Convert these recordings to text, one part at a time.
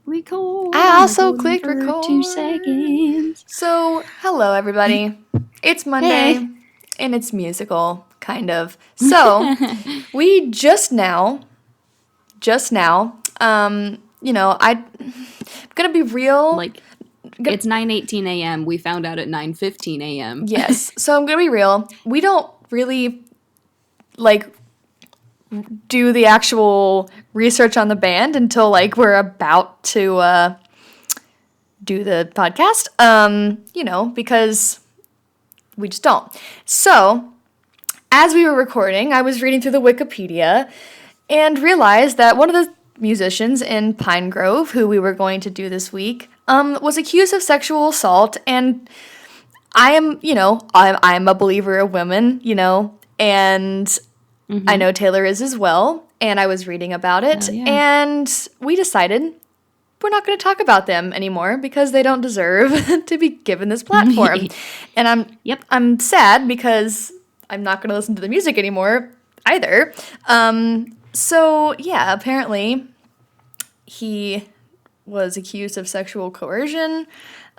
Record. I also clicked record. 2 seconds. So, hello everybody. It's Monday, Hey. and it's musical, kind of. So, we just now, I'm gonna be real. It's 9:18 a.m. We found out at 9:15 a.m. Yes. So, I'm gonna be real. We don't really, do the actual research on the band until, we're about to, do the podcast, because we just don't. So, as we were recording, I was reading through the Wikipedia and realized that one of the musicians in Pinegrove, who we were going to do this week, was accused of sexual assault, and I'm a believer of women, and I know Taylor is as well, and I was reading about it, and we decided we're not going to talk about them anymore because they don't deserve to be given this platform. And I'm sad because I'm not going to listen to the music anymore either. Apparently he was accused of sexual coercion,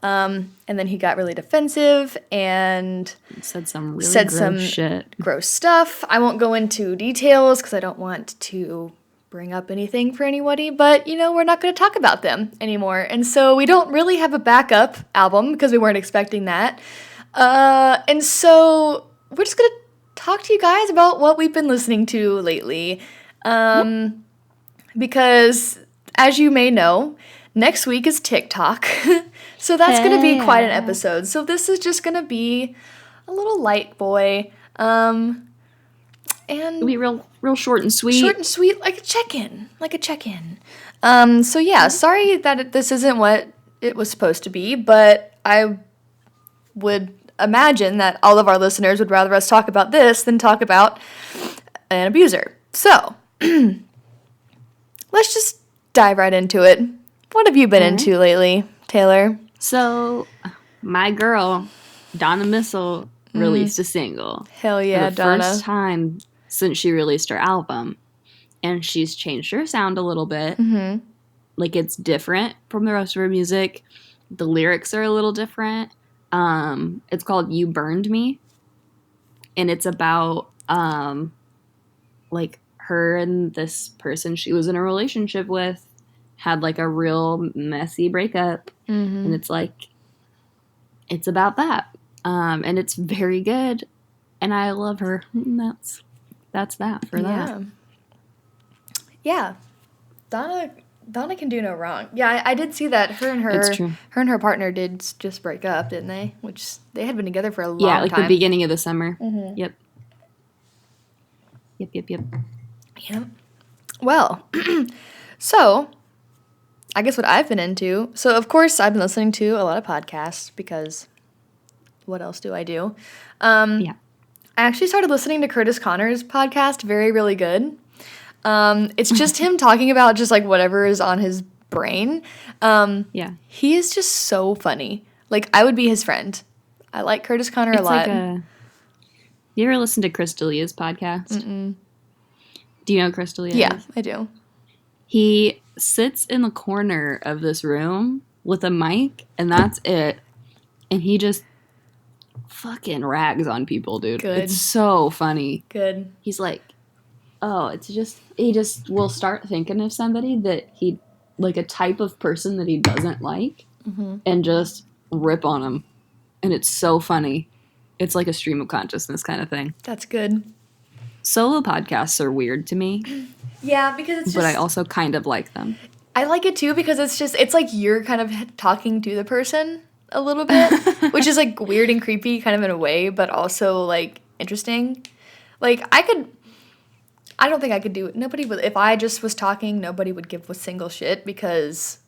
and then he got really defensive and said some really gross stuff. I won't go into details because I don't want to bring up anything for anybody, but, we're not going to talk about them anymore. And so we don't really have a backup album because we weren't expecting that. And so we're just going to talk to you guys about what we've been listening to lately. Because, as you may know, next week is TikTok. So that's going to be quite an episode. So this is just going to be a little light boy. And it'll be real short and sweet. Short and sweet, like a check-in. Sorry that this isn't what it was supposed to be, but I would imagine that all of our listeners would rather us talk about this than talk about an abuser. So, let's just dive right into it. What have you been into lately, Taylor? So, my girl, Donna Missile, released a single. Hell yeah, for the Donna. first time since she released her album. And she's changed her sound a little bit. Mm-hmm. It's different from the rest of her music. The lyrics are a little different. It's called You Burned Me. And it's about, her and this person she was in a relationship with had, a real messy breakup. Mm-hmm. And it's about that. And it's very good. And I love her. And that's that for that. Yeah. Donna can do no wrong. Yeah, I did see that It's true. her and her partner did just break up, didn't they? Which they had been together for a long time. Yeah, the beginning of the summer. Mm-hmm. Yep. Yep. Well, so I guess what I've been into. So of course I've been listening to a lot of podcasts because what else do I do? I actually started listening to Curtis Connor's podcast, Very Really Good. It's just him talking about just whatever is on his brain. He is just so funny. I would be his friend. I like Curtis Connor a lot. You ever listen to Chris D'Elia's podcast? Mm-mm. Do you know Chris D'Elia? Yeah, I do. He sits in the corner of this room with a mic, and that's it. And he just fucking rags on people, dude. Good. It's so funny. Good. He's like, he just will start thinking of somebody that he, a type of person that he doesn't like, and just rip on him. And it's so funny. It's like a stream of consciousness kind of thing. That's good. Solo podcasts are weird to me. Yeah, because it's just... But I also kind of like them. I like it too because it's like you're kind of talking to the person a little bit, which is weird and creepy kind of in a way, but also interesting. I don't think I could do it. Nobody would, if I just was talking, nobody would give a single shit because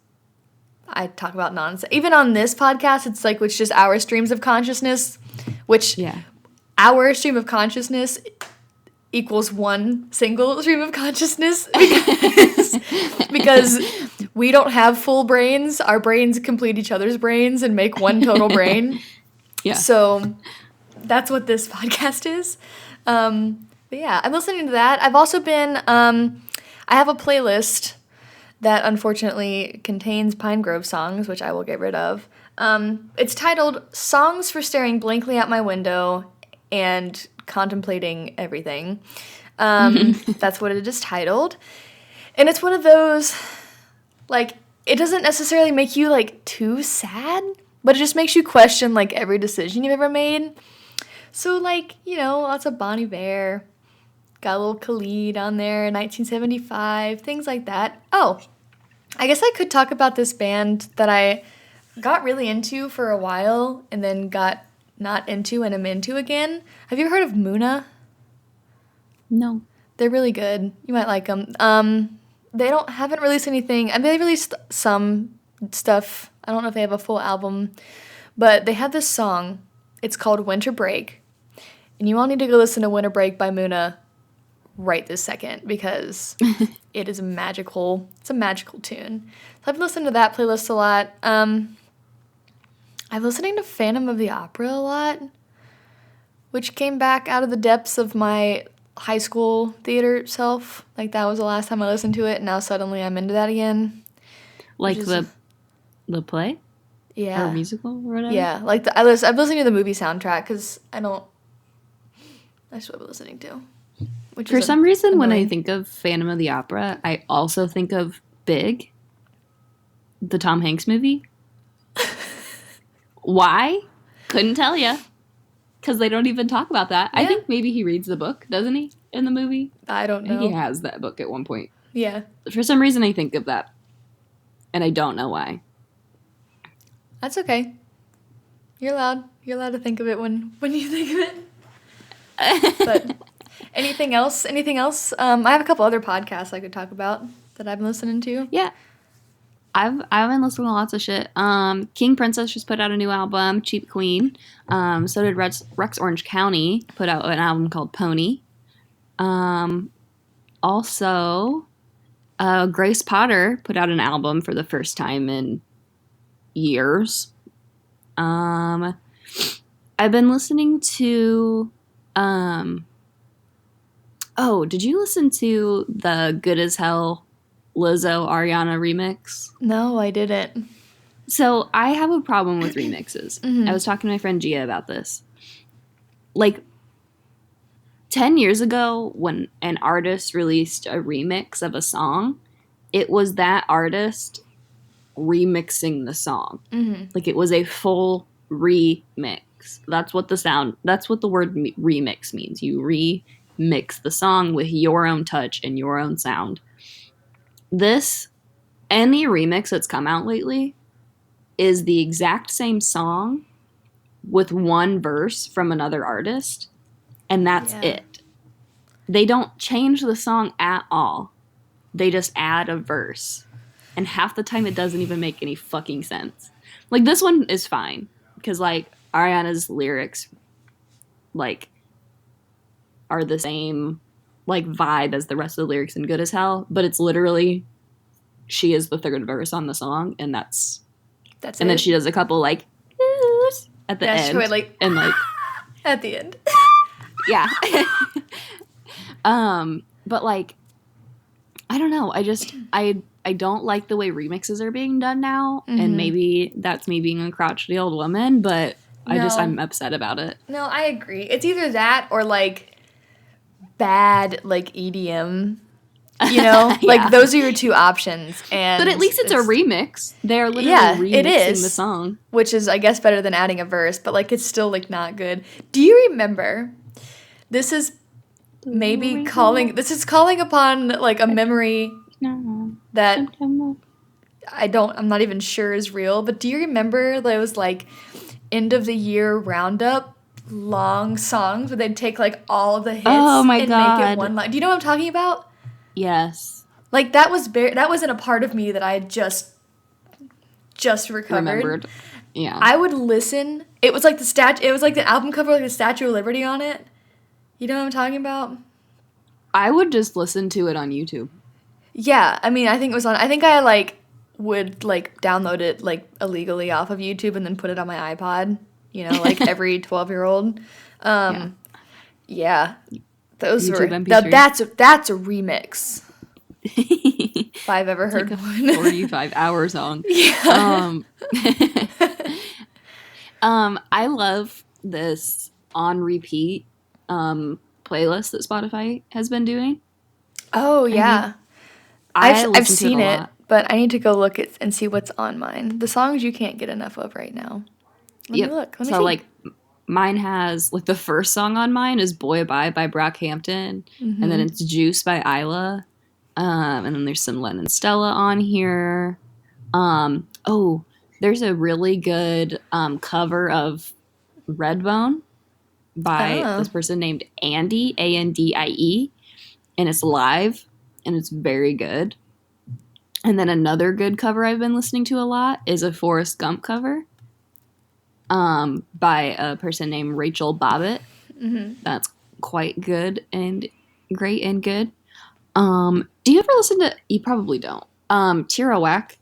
I talk about nonsense. Even on this podcast, it's just our streams of consciousness, which our stream of consciousness equals one single stream of consciousness because we don't have full brains. Our brains complete each other's brains and make one total brain. Yeah. So that's what this podcast is. But yeah, I'm listening to that. I've also been, I have a playlist that unfortunately contains Pinegrove songs, which I will get rid of. It's titled Songs for Staring Blankly Out My Window and Contemplating Everything. That's what it is titled. And it's one of those, like, it doesn't necessarily make you, like, too sad, but it just makes you question, like, every decision you've ever made. So, like, you know, lots of Bon Iver, got a little Khalid on there, 1975, things like that. Oh, I guess I could talk about this band that I got really into for a while and then got not into and am into again. Have you heard of Muna? No. They're really good. You might like them. They haven't released anything. I mean, they released some stuff. I don't know if they have a full album, but they have this song. It's called Winter Break, and you all need to go listen to Winter Break by Muna right this second because it is it's a magical tune. So I've listened to that playlist a lot. I'm listening to Phantom of the Opera a lot, which came back out of the depths of my high school theater self. Like, that was the last time I listened to it, and now suddenly I'm into that again. Like the play? Yeah. Or musical or whatever? Yeah, like I've listened to the movie soundtrack because that's what I've been listening to. For some reason, when I think of Phantom of the Opera, I also think of Big, the Tom Hanks movie. Why? Couldn't tell you. Because they don't even talk about that. Yeah. I think maybe he reads the book, doesn't he, in the movie? I don't know. I think he has that book at one point. Yeah. For some reason, I think of that. And I don't know why. That's okay. You're allowed to think of it when you think of it. But anything else? I have a couple other podcasts I could talk about that I've been listening to. Yeah. I've been listening to lots of shit. King Princess just put out a new album, Cheap Queen. So did Rex Orange County put out an album called Pony. Also, Grace Potter put out an album for the first time in years. I've been listening to did you listen to the Good as Hell Lizzo Ariana remix? No, I didn't. So I have a problem with remixes. I was talking to my friend Gia about this. Like 10 years ago, when an artist released a remix of a song, it was that artist remixing the song. Like, it was a full remix. That's what the word remix means. You remix the song with your own touch and your own sound. Any remix that's come out lately is the exact same song with one verse from another artist, and that's it. They don't change the song at all. They just add a verse. And half the time it doesn't even make any fucking sense. Like, this one is fine, because, like, Ariana's lyrics, like, are the same, like, vibe as the rest of the lyrics in Good as Hell, but it's literally, she is the third verse on the song, and that's it. And then she does a couple, like, at the end. Sure, like, and, like, at the end. Yeah. But, like, I don't know. I don't like the way remixes are being done now, and maybe that's me being a crotchety old woman, but I'm upset about it. No, I agree. It's either that or, like, bad, like, EDM, you know? Like, those are your two options. But at least it's a remix. They're literally remixing the song. Which is, I guess, better than adding a verse, but, like, it's still, like, not good. Do you remember, this is calling upon, like, a memory that I'm not even sure is real, but do you remember those, like, end of the year roundup long songs where they'd take, like, all of the hits and make it one line? Do you know what I'm talking about? Yes. Like, that wasn't a part of me that I had just remembered. Yeah. I would listen. It was like the album cover with the Statue of Liberty on it. You know what I'm talking about? I would just listen to it on YouTube. Yeah, I mean, I think I, like, would, like, download it, like, illegally off of YouTube and then put it on my iPod, you know, like every 12-year-old. Yeah. Those YouTube were... MP3. That's a remix. If I've ever heard like a one. 45-hour song. Yeah. I love this on repeat playlist that Spotify has been doing. Oh, yeah. I I've listen to it seen a it, lot. but I need to go look at and see what's on mine. The songs you can't get enough of right now. Let me Yep. look. Let me So see. like mine has like the first song on mine is Boy Bye by Brockhampton, and then it's Juice by Isla. And then there's some Lennon Stella on here. Oh, there's a really good cover of Redbone by Oh. this person named Andy, Andie, and it's live and it's very good. And then another good cover I've been listening to a lot is a Forrest Gump cover by a person named Rachel Bobbitt. That's quite good and great and good. Do you ever listen to? You probably don't. Tirawak.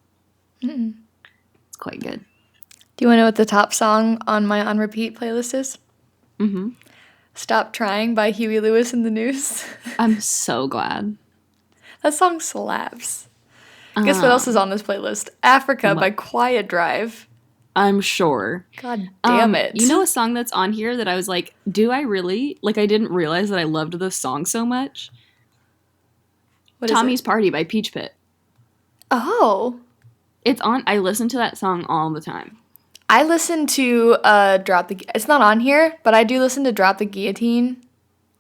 It's quite good. Do you want to know what the top song on my on repeat playlist is? Mm-hmm. Stop Trying by Huey Lewis and the News. I'm so glad. That song slaps. Guess what else is on this playlist? Africa by What? Quiet Drive. I'm sure. God damn it. You know a song that's on here that I was like, do I really? Like, I didn't realize that I loved this song so much. What is Tommy's it? Party by Peach Pit. Oh. It's on. I listen to that song all the time. I listen to Drop the... It's not on here, but I do listen to Drop the Guillotine,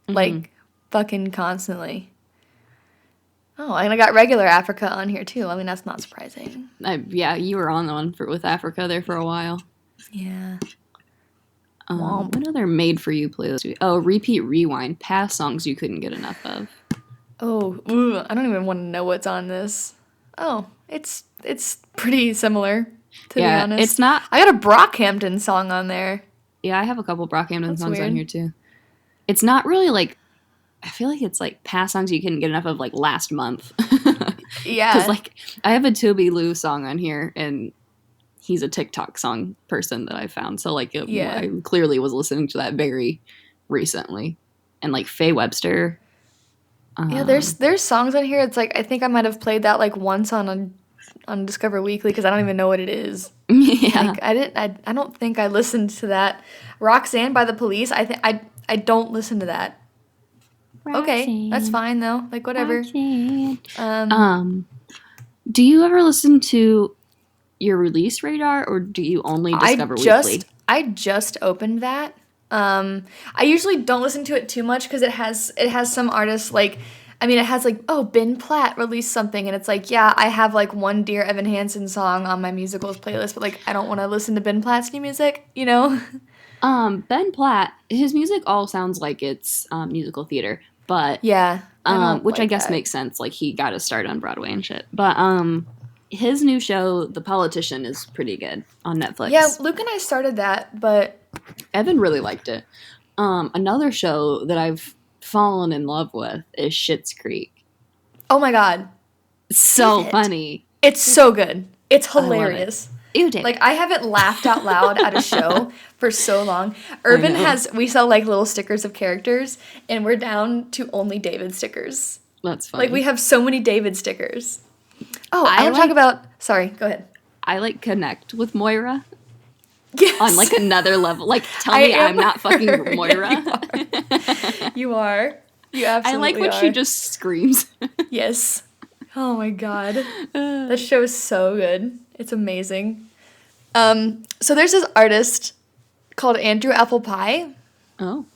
like, fucking constantly. Oh, and I got regular Africa on here, too. I mean, that's not surprising. Yeah, you were on the one with Africa there for a while. Yeah. What other made-for-you playlist? Oh, Repeat Rewind. Past songs you couldn't get enough of. Oh, ooh, I don't even want to know what's on this. Oh, it's pretty similar, to be honest. It's not... I got a Brockhampton song on there. Yeah, I have a couple Brockhampton That's songs weird. on here, too. It's not really, like... I feel like it's, like, past songs you couldn't get enough of, like, last month. Yeah. Because, like, I have a Toby Lou song on here, and he's a TikTok song person that I found. So, like, I clearly was listening to that very recently. And, like, Faye Webster. Yeah, there's songs on here. It's like I think I might have played that like once on Discover Weekly because I don't even know what it is. Yeah. Like I don't think I listened to that. Roxanne by the Police. I don't listen to that. Okay, that's fine though. Like whatever. Do you ever listen to your release radar or do you only Discover Weekly? I just opened that. I usually don't listen to it too much because it has some artists like, I mean, it has like, oh, Ben Platt released something, and it's like, yeah, I have like one Dear Evan Hansen song on my musicals playlist, but like, I don't want to listen to Ben Platt's new music, you know? Ben Platt, his music all sounds like it's musical theater, but Yeah, which I guess makes sense. Like he got his start on Broadway and shit, but his new show, The Politician, is pretty good on Netflix. Yeah, Luke and I started that, but Evan really liked it. Another show that I've fallen in love with is Schitt's Creek. Oh my god. So funny. It's so good. It's hilarious. You did. Like, I haven't laughed out loud at a show for so long. Urban we sell like little stickers of characters, and we're down to only David stickers. That's funny. Like, we have so many David stickers. Oh, I want to talk about, sorry, go ahead. I like connect with Moira. Yes. On like another level. Like, tell me I'm not fucking Moira. You are. You absolutely are. I like when she just screams. Yes. Oh my god. That show is so good. It's amazing. So there's this artist called Andrew Apple Pie. Oh.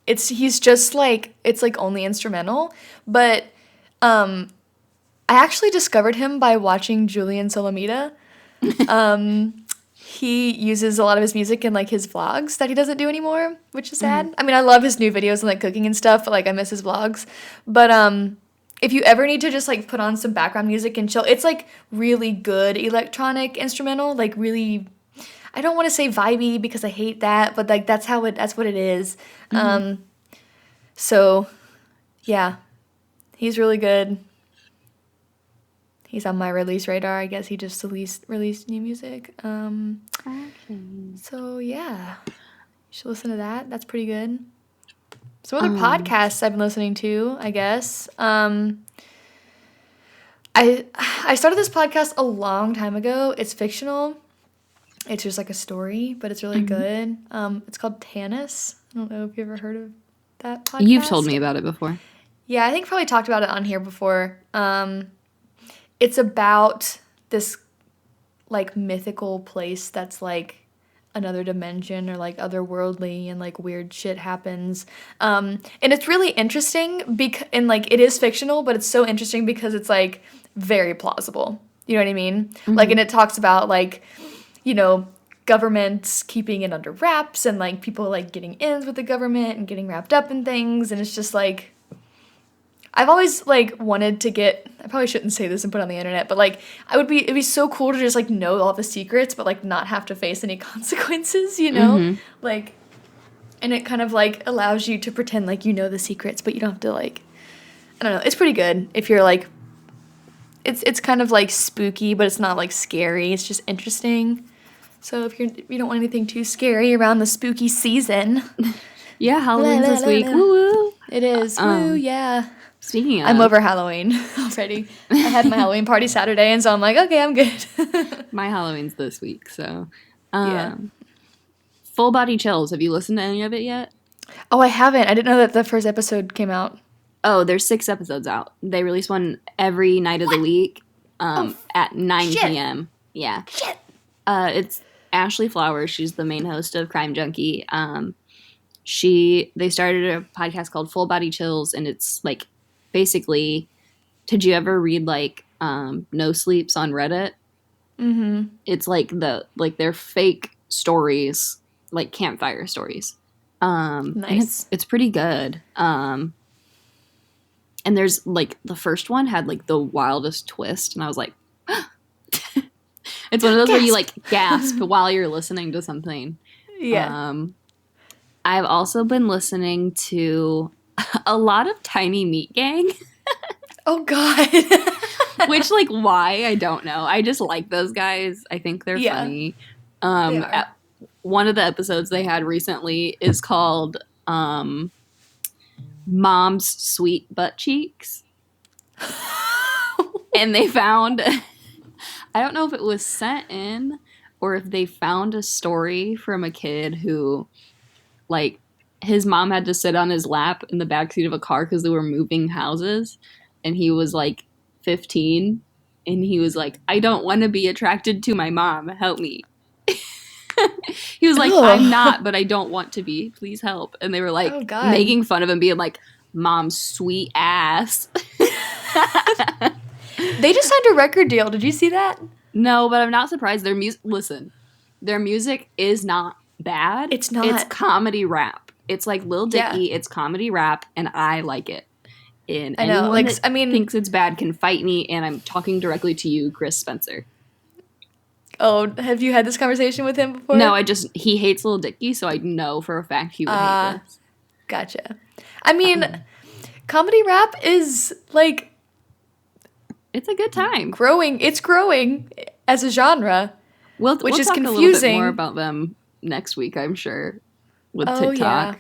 He's just like, it's like only instrumental, but I actually discovered him by watching Julian Solomita. He uses a lot of his music in like his vlogs that he doesn't do anymore, which is sad. I mean, I love his new videos and like cooking and stuff, but like I miss his vlogs. But if you ever need to just like put on some background music and chill, it's like really good electronic instrumental, like really, I don't want to say vibey because I hate that, but like that's what it is. So yeah, he's really good. He's on my release radar. I guess he just released new music. So yeah, you should listen to that. That's pretty good. Some other podcasts I've been listening to, I guess. I started this podcast a long time ago. It's fictional. It's just like a story, but it's really good. It's called Tanis. I don't know if you've ever heard of that podcast. You've told me about it before. Yeah, I think I probably talked about it on here before. It's about this like mythical place that's like another dimension or like otherworldly, and like weird shit happens. And it's really interesting and like it is fictional, but it's so interesting because it's like very plausible. You know what I mean? Like, and it talks about like, you know, governments keeping it under wraps and like people like getting ins with the government and getting wrapped up in things, and it's just like I've always like wanted to get, I probably shouldn't say this and put it on the internet, but like it'd be so cool to just like know all the secrets but like not have to face any consequences, you know? Like, and it kind of like allows you to pretend like you know the secrets, but you don't have to like, I don't know, it's pretty good if you're like, it's kind of like spooky, but it's not like scary, it's just interesting. So if you don't want anything too scary around the spooky season. Yeah, Halloween's this week. Woo woo. It is. Woo, yeah. Speaking of, I'm over Halloween already. I had my Halloween party Saturday, and so I'm like, okay, I'm good. my Halloween's this week, so Yeah. Full Body Chills. Have you listened to any of it yet? Oh, I haven't. I didn't know that the first episode came out. Oh, there's 6 episodes out. They release one every night of the week at 9 p.m. Yeah. Shit. It's Ashley Flowers. She's the main host of Crime Junkie. They started a podcast called Full Body Chills, and it's like basically, did you ever read like No Sleeps on Reddit? Mm-hmm. It's like they're fake stories, like campfire stories. Nice. And it's pretty good. And there's like the first one had like the wildest twist, and I was like, it's one of those where you like gasp while you're listening to something. Yeah. I've also been listening to a lot of Tiny Meat Gang. Oh, God. Which, like, why? I don't know. I just like those guys. I think they're funny. One of the episodes they had recently is called Mom's Sweet Butt Cheeks. And they found, I don't know if it was sent in or if they found a story from a kid who, like, his mom had to sit on his lap in the backseat of a car because they were moving houses. And he was, like, 15. And he was like, I don't want to be attracted to my mom. Help me. He was like, I'm not, but I don't want to be. Please help. And they were, like, making fun of him, being like, Mom's sweet ass. They just signed a record deal. Did you see that? No, but I'm not surprised. Their music is not bad. It's not. It's comedy rap. It's like Lil Dicky. Yeah. It's comedy rap, and I like it. And I know, anyone that thinks it's bad can fight me, and I'm talking directly to you, Chris Spencer. Oh, have you had this conversation with him before? No, he hates Lil Dicky, so I know for a fact he would hate this. Gotcha. I mean, comedy rap is, like... It's a good time. It's growing as a genre, which is talk confusing. A little bit more about them next week, I'm sure, with TikTok.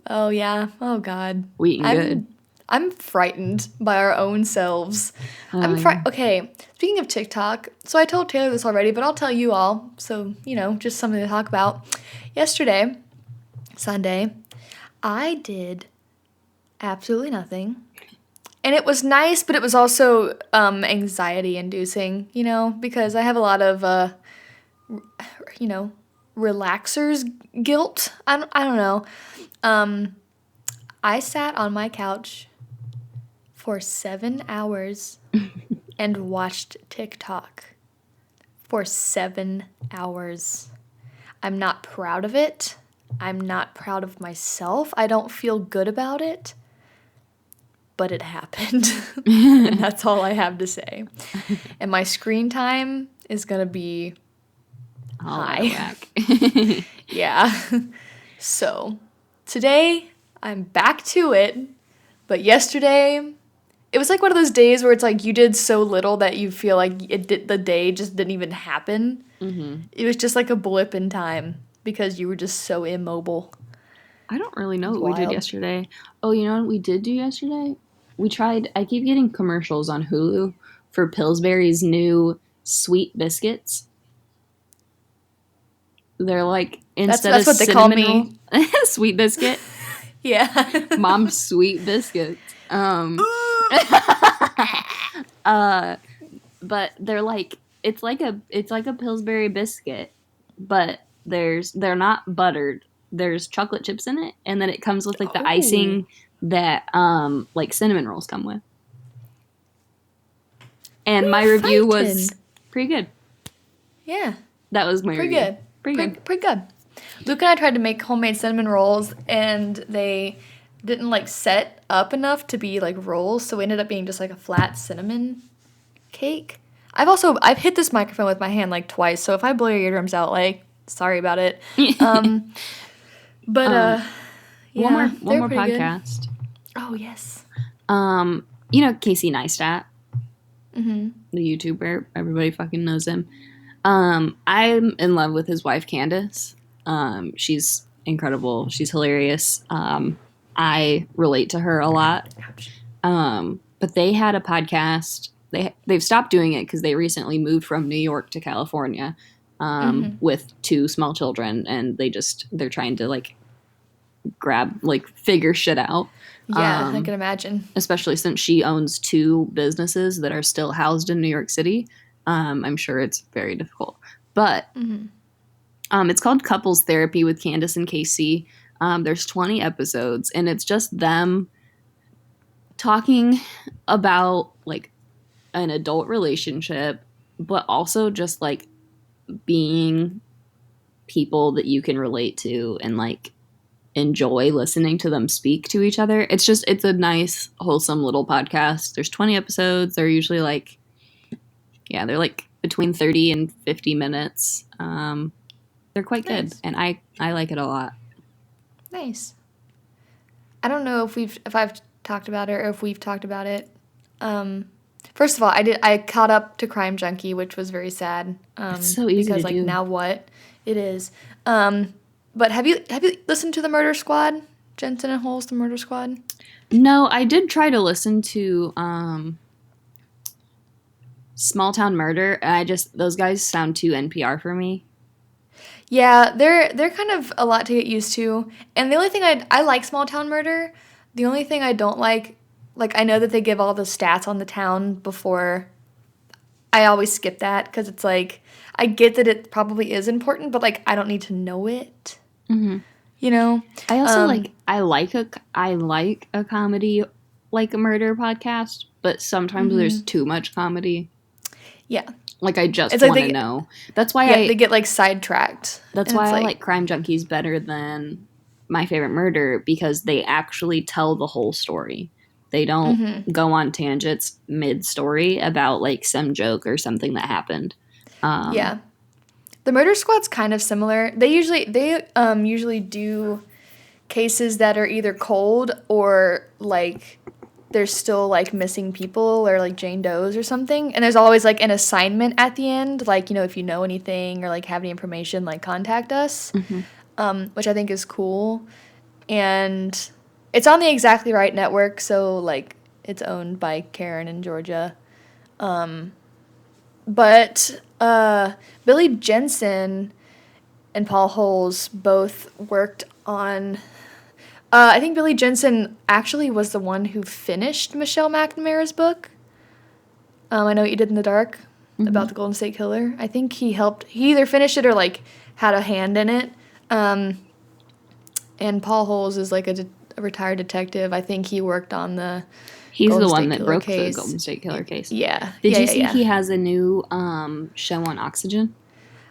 Oh, yeah. Oh, God. We eating good. I'm frightened by our own selves. Okay, speaking of TikTok, so I told Taylor this already, but I'll tell you all, so, just something to talk about. Yesterday, Sunday, I did absolutely nothing. And it was nice, but it was also anxiety-inducing, because I have a lot of, relaxer's guilt. I don't know. I sat on my couch for 7 hours and watched TikTok for 7 hours. I'm not proud of it. I'm not proud of myself. I don't feel good about it. But it happened. And that's all I have to say. And my screen time is going to be high. Yeah. So, today, I'm back to it. But yesterday, it was like one of those days where it's like you did so little that you feel like the day just didn't even happen. Mm-hmm. It was just like a blip in time because you were just so immobile. I don't really know It's what we did wild. yesterday. Oh, you know what we did do yesterday? I keep getting commercials on Hulu for Pillsbury's new sweet biscuits. They're like, instead of That's what they call cinnamon roll, me. sweet biscuit, Yeah. mom's sweet biscuits. uh, but they're like, it's like a Pillsbury biscuit, but they're not buttered. There's chocolate chips in it, and then it comes with like the Oh, icing that like cinnamon rolls come with. And my who review fighting? was pretty good. Yeah, That was my pretty review. good. Pretty good. Pretty good. Luke and I tried to make homemade cinnamon rolls, and they didn't like set up enough to be like rolls, so we ended up being just like a flat cinnamon cake. I've hit this microphone with my hand like twice, so if I blow your eardrums out, like sorry about it. Um, but um, yeah, one they're more pretty good. podcast. Oh yes. You know Casey Neistat, Mhm. the YouTuber. Everybody fucking knows him. I'm in love with his wife Candace. She's incredible. She's hilarious. I relate to her a lot. Ouch. But they had a podcast. They've stopped doing it because they recently moved from New York to California Mhm. with two small children, and they're trying to like figure shit out. Yeah, I can imagine. Especially since she owns two businesses that are still housed in New York City. I'm sure it's very difficult. But Mhm. it's called Couples Therapy with Candace and Casey. There's 20 episodes, and it's just them talking about like an adult relationship, but also just like being people that you can relate to and like enjoy listening to them speak to each other. It's a nice, wholesome little podcast. There's 20 episodes. They're usually like, yeah, they're like between 30 and 50 minutes. They're quite good, Nice. and I like it a lot. Nice. I don't know if I've talked about it or if we've talked about it. Um, First of all, I caught up to Crime Junkie, which was very sad. It's so easy Because to like do. now what it is. But have you listened to the Murder Squad? Jensen and Holes, the Murder Squad. No, I did try to listen to Small Town Murder, and those guys sound too NPR for me. Yeah, they're kind of a lot to get used to. And the only thing I like Small Town Murder. The only thing I don't like I know that they give all the stats on the town before. I always skip that because it's like I get that it probably is important, but like I don't need to know it. Mm-hmm. You know. I also Um, I like a comedy like a murder podcast, but sometimes there's mhm. too much comedy. Yeah. Like I just It's like want to know. That's why they get like sidetracked, that's and why it's I like like Crime Junkies better than My Favorite Murder because they actually tell the whole story. They don't mhm. go on tangents mid story about like some joke or something that happened. Um, Yeah. The Murder Squad's kind of similar. They usually do cases that are either cold or like there's still like missing people or like Jane Doe's or something. And there's always like an assignment at the end, like, you know, if you know anything or like have any information, like contact us, mhm. which I think is cool. And it's on the Exactly Right network, so like it's owned by Karen in Georgia. But Billy Jensen and Paul Holes both worked on. I think Billy Jensen actually was the one who finished Michelle McNamara's book. I Know What You Did in the Dark about Mhm. the Golden State Killer. I think he helped. He either finished it or like had a hand in it. And Paul Holes is like a retired detective. I think he worked on the He's the Golden one State that Killer broke the case. Golden State Killer case. Yeah, Did yeah, you yeah, see yeah. he has a new show on Oxygen?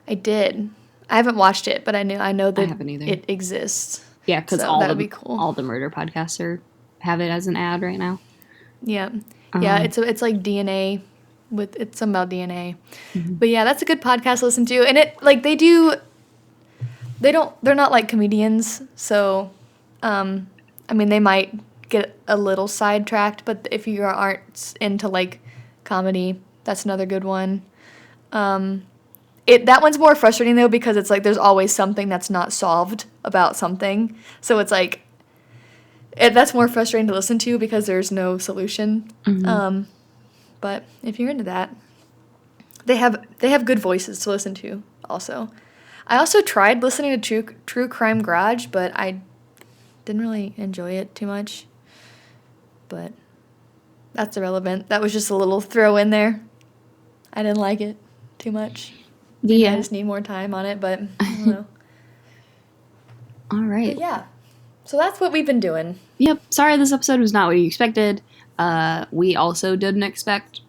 I did. I haven't watched it, but I know I that haven't either. it exists. Yeah, because So that would be cool. all the murder podcasts have it as an ad right now. Yeah, yeah. Um, It's like DNA, it's something about DNA. mhm. But yeah, that's a good podcast to listen to. And it like they're not like comedians, so I mean they might get a little sidetracked, but if you aren't into like comedy, that's another good one. That one's more frustrating though because it's like there's always something that's not solved about something. So it's like that's more frustrating to listen to because there's no solution. But if you're into that, they have good voices to listen to also. I also tried listening to True Crime Garage, but I didn't really enjoy it too much. But that's irrelevant. That was just a little throw in there. I didn't like it too much. Maybe I just need more time on it, but I don't know. All right. But yeah. So that's what we've been doing. Yep. Sorry this episode was not what you expected. We also didn't expect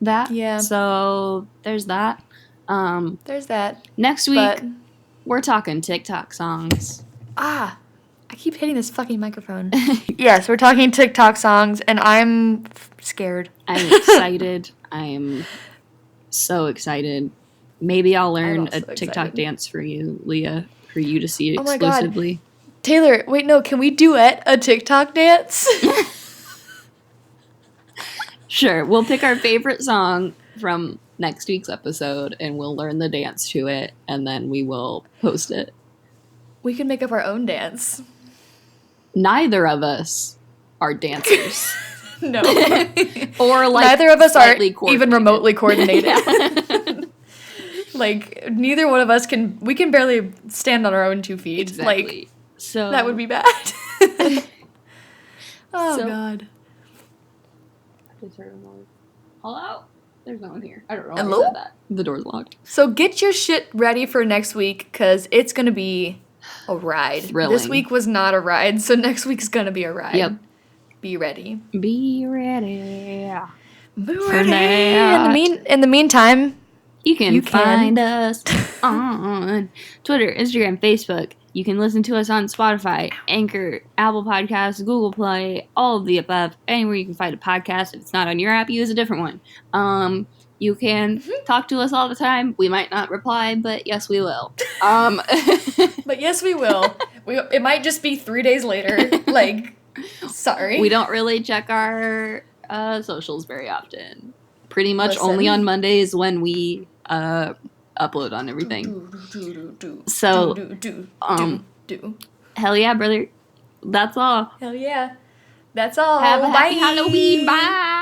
that. Yeah. So there's that. There's that. Next week, we're talking TikTok songs. I keep hitting this fucking microphone. Yes, we're talking TikTok songs, and I'm scared. I'm excited. I'm so excited. Maybe I'll learn a TikTok dance for you, Leah, for you to see exclusively. Oh my God. Taylor, wait, no, can we duet a TikTok dance? Sure, we'll pick our favorite song from next week's episode, and we'll learn the dance to it, and then we will post it. We can make up our own dance. Neither of us are dancers. No. Or like neither of us are even remotely coordinated. Like neither one of us we can barely stand on our own 2 feet. Exactly. Like so that would be bad. God. Hello? There's no one here. I don't know Hello? why I said that. The door's locked. So get your shit ready for next week because it's going to be a ride. Thrilling. This week was not a ride, so next week's going to be a ride. Yep. Be ready. Be ready. Be ready. In the meantime, you can find us on Twitter, Instagram, Facebook. You can listen to us on Spotify, Anchor, Apple Podcasts, Google Play, all of the above. Anywhere you can find a podcast. If it's not on your app, use a different one. You can talk to us all the time. We might not reply, but yes, we will. But yes, we will. It might just be 3 days later. Like, sorry. We don't really check our socials very often. Pretty much only on Mondays when we upload on everything. So, hell yeah, brother. That's all. Hell yeah. That's all. Have a happy Halloween. Bye.